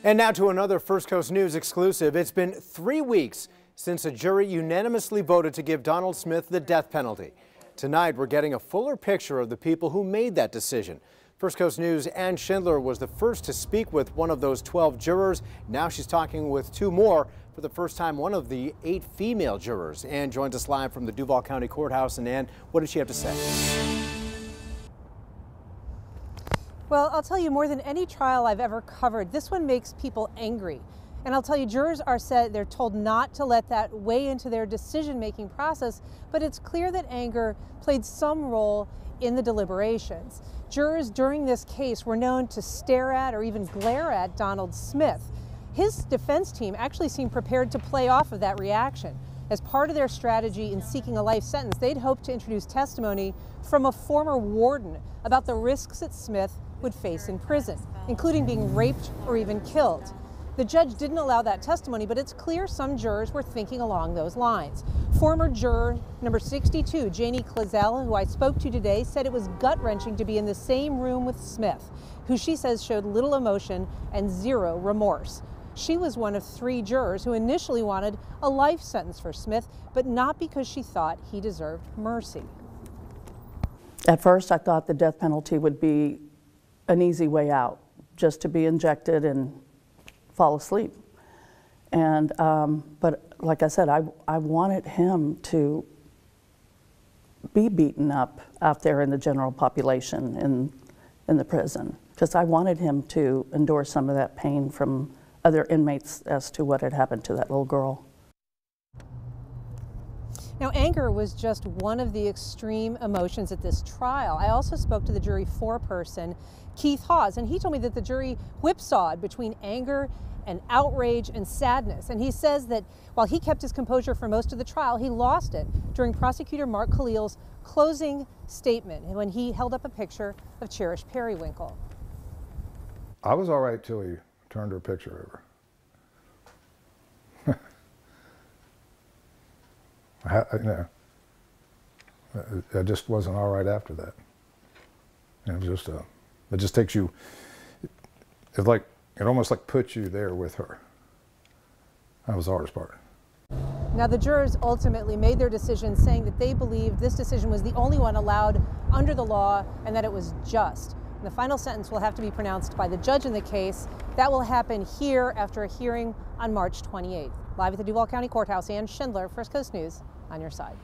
And now to another First Coast News exclusive. It's been 3 weeks since a jury unanimously voted to give Donald Smith the death penalty. Tonight, we're getting a fuller picture of the people who made that decision. First Coast News' Ann Schindler was the first to speak with one of those 12 jurors. Now she's talking with 2 more. For the first time, one of the 8 female jurors. Ann joins us live from the Duval County Courthouse. And Ann, what did she have to say? Well, I'll tell you, more than any trial I've ever covered, this one makes people angry. And I'll tell you, jurors are said they're told not to let that weigh into their decision-making process, but it's clear that anger played some role in the deliberations. Jurors during this case were known to stare at or even glare at Donald Smith. His defense team actually seemed prepared to play off of that reaction. As part of their strategy in seeking a life sentence, they'd hoped to introduce testimony from a former warden about the risks that Smith would face in prison, including being raped or even killed. The judge didn't allow that testimony, but it's clear some jurors were thinking along those lines. Former juror number 62, Janie Klasel, who I spoke to today, said it was gut-wrenching to be in the same room with Smith, who she says showed little emotion and 0 remorse. She was one of 3 jurors who initially wanted a life sentence for Smith, but not because she thought he deserved mercy. At first, I thought the death penalty would be an easy way out, just to be injected and fall asleep. And but like I said, I wanted him to be beaten up out there in the general population in the prison, because I wanted him to endure some of that pain from other inmates as to what had happened to that little girl. Now, anger was just one of the extreme emotions at this trial. I also spoke to the jury foreperson, Keith Hawes, and he told me that the jury whipsawed between anger and outrage and sadness. And he says that while he kept his composure for most of the trial, he lost it during prosecutor Mark Khalil's closing statement when he held up a picture of cherished Perrywinkle. I was all right till he turned her picture over. I just wasn't all right after that. It was just it just takes you. It almost like puts you there with her. That was the hardest part. Now, the jurors ultimately made their decision, saying that they believed this decision was the only one allowed under the law and that it was just. And the final sentence will have to be pronounced by the judge in the case. That will happen here after a hearing on March 28th. Live at the Duval County Courthouse, Ann Schindler, First Coast News, on your side.